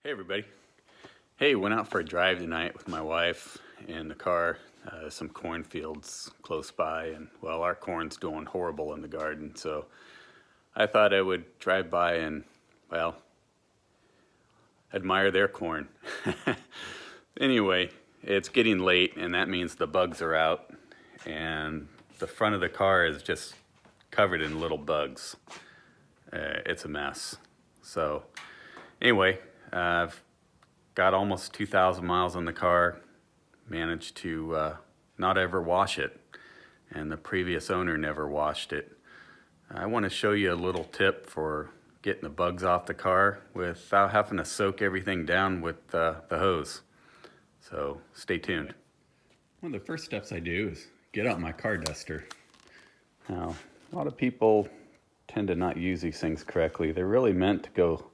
Hey everybody. Hey, went out for a drive tonight with my wife in the car. Some cornfields close by, and well, our corn's doing horrible in the garden, so I thought I would drive by and, well, admire their corn. Anyway, it's getting late, and that means the bugs are out, and the front of the car is just covered in little bugs. It's a mess. So, anyway, I've got almost 2,000 miles on the car, managed to not ever wash it, and the previous owner never washed it. I want to show you a little tip for getting the bugs off the car without having to soak everything down with the hose. So stay tuned. One of the first steps I do is get out my car duster. Now, a lot of people tend to not use these things correctly. They're really meant to go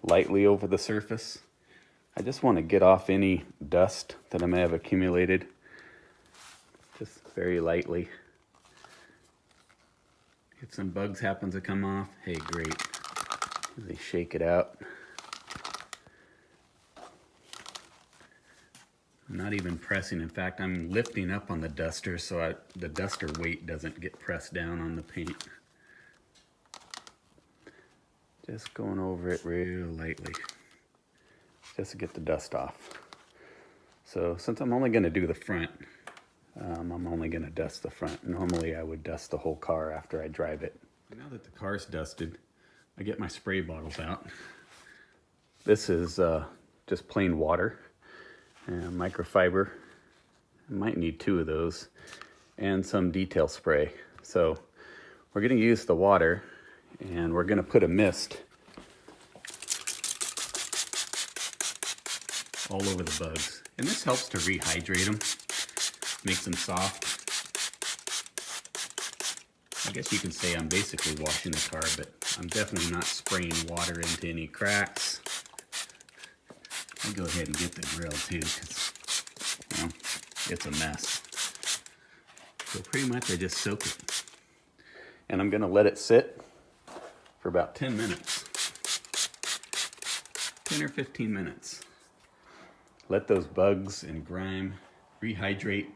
lightly over the surface. I just want to get off any dust that I may have accumulated, just very lightly. If some bugs happen to come off, hey, great. They shake it out. I'm not even pressing. In fact, I'm lifting up on the duster so the duster weight doesn't get pressed down on the paint. Just going over it real lightly, just to get the dust off. So since I'm only going to do the front, I'm only going to dust the front. Normally I would dust the whole car after I drive it. Now that the car's dusted, I get my spray bottles out. This is just plain water and microfiber. I might need 2 of those and some detail spray. So we're going to use the water and we're going to put a mist all over the bugs. And this helps to rehydrate them, makes them soft. I guess you can say I'm basically washing the car, but I'm definitely not spraying water into any cracks. I'll go ahead and get the grill too, because, well, it's a mess. So pretty much I just soak it. And I'm gonna let it sit for about 10 minutes. 10 or 15 minutes. Let those bugs and grime rehydrate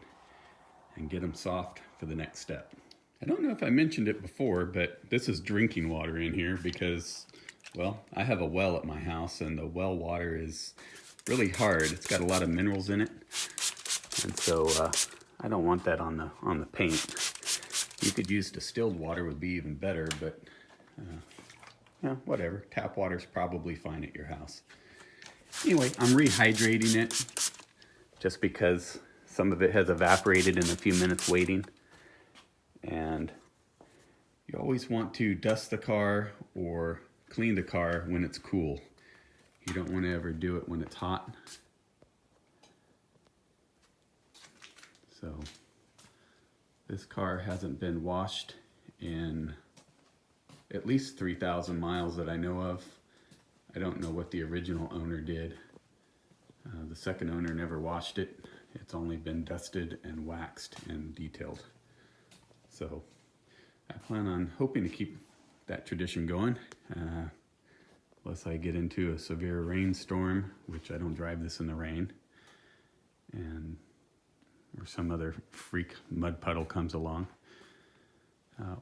and get them soft for the next step. I don't know if I mentioned it before, but this is drinking water in here because, well, I have a well at my house and the well water is really hard. It's got a lot of minerals in it. And so I don't want that on the paint. You could use distilled water, would be even better, but yeah, whatever. Tap water's probably fine at your house. Anyway, I'm rehydrating it just because some of it has evaporated in a few minutes waiting. And you always want to dust the car or clean the car when it's cool. You don't want to ever do it when it's hot. So this car hasn't been washed in at least 3,000 miles that I know of. I don't know what the original owner did. The second owner never washed it. It's only been dusted and waxed and detailed. So I plan on hoping to keep that tradition going, unless I get into a severe rainstorm, which I don't drive this in the rain, or some other freak mud puddle comes along.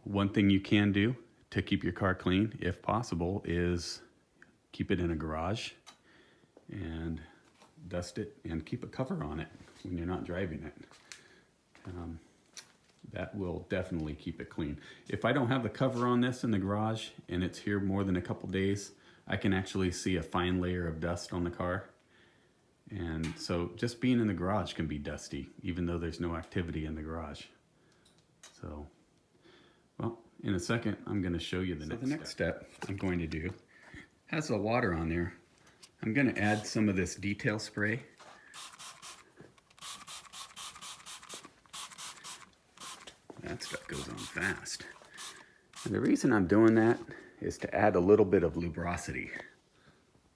One thing you can do to keep your car clean, if possible, is keep it in a garage and dust it and keep a cover on it when you're not driving it. That will definitely keep it clean. If I don't have the cover on this in the garage and it's here more than a couple days, I can actually see a fine layer of dust on the car. And so just being in the garage can be dusty, even though there's no activity in the garage. So, well, in a second, I'm going to show you the next step I'm going to do. Has the water on there. I'm going to add some of this detail spray. That stuff goes on fast. And the reason I'm doing that is to add a little bit of lubrosity.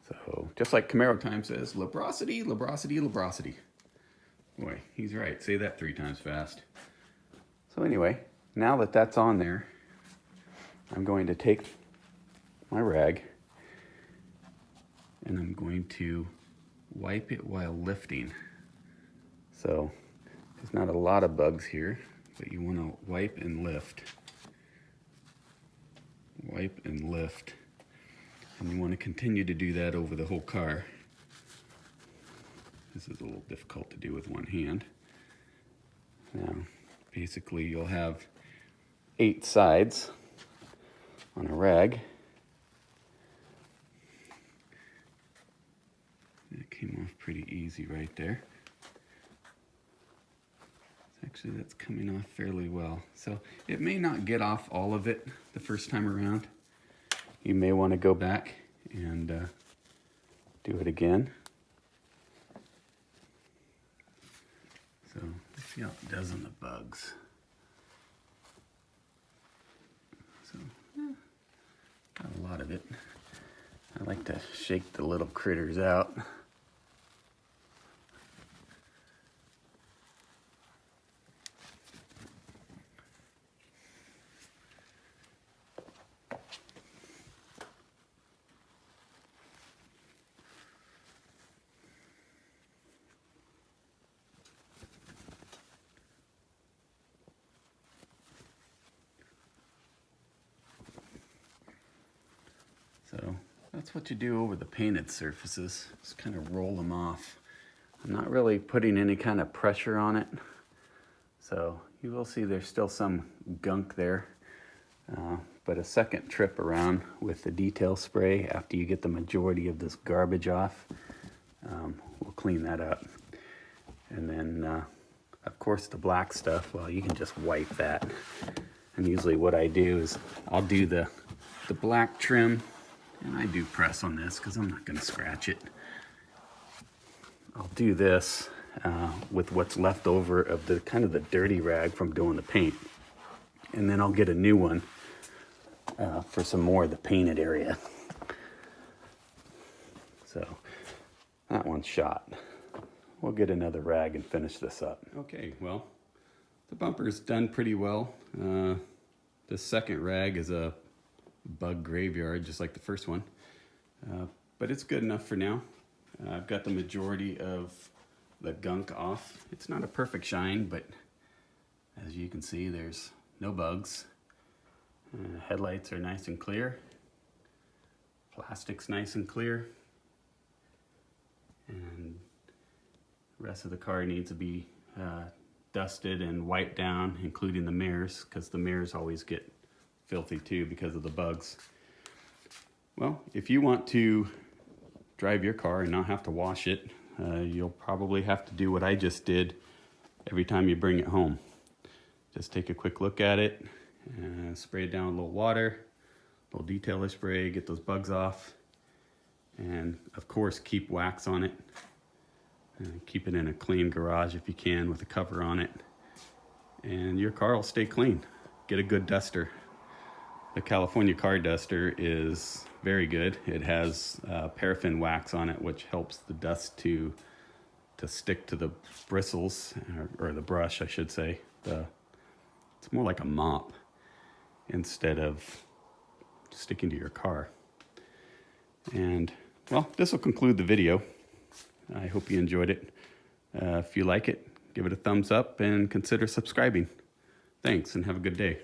So just like Camaro Time says, lubrosity, lubrosity, lubrosity. Boy, he's right. Say that 3 times fast. So anyway, now that that's on there, I'm going to take my rag and I'm going to wipe it while lifting. So there's not a lot of bugs here, but you want to wipe and lift. Wipe and lift. And you want to continue to do that over the whole car. This is a little difficult to do with one hand. Now, basically you'll have 8 sides on a rag. That came off pretty easy right there. Actually, that's coming off fairly well. So it may not get off all of it the first time around. You may want to go back and do it again. So let's see how it does on the bugs. So, got a lot of it. I like to shake the little critters out. So that's what you do over the painted surfaces, just kind of roll them off. I'm not really putting any kind of pressure on it, so you will see there's still some gunk there, but a second trip around with the detail spray after you get the majority of this garbage off, we'll clean that up. And then of course the black stuff, well, you can just wipe that. And usually what I do is I'll do the black trim. And I do press on this because I'm not going to scratch it. I'll do this with what's left over of the kind of the dirty rag from doing the paint. And then I'll get a new one for some more of the painted area. So that one's shot. We'll get another rag and finish this up. Okay, well, the bumper's done pretty well. The second rag is a bug graveyard, just like the first one, but it's good enough for now. I've got the majority of the gunk off. It's not a perfect shine, but as you can see, there's no bugs. Headlights are nice and clear. Plastic's nice and clear. And the rest of the car needs to be dusted and wiped down, including the mirrors, because the mirrors always get filthy too because of the bugs. Well, if you want to drive your car and not have to wash it, you'll probably have to do what I just did every time you bring it home. Just take a quick look at it, spray it down with a little water, a little detailer spray, get those bugs off, and of course keep wax on it. Keep it in a clean garage if you can with a cover on it, and your car will stay clean. Get a good duster. The California car duster is very good. It has paraffin wax on it, which helps the dust to stick to the bristles, or the brush, I should say. It's more like a mop instead of sticking to your car. And, well, this will conclude the video. I hope you enjoyed it. If you like it, give it a thumbs up and consider subscribing. Thanks, and have a good day.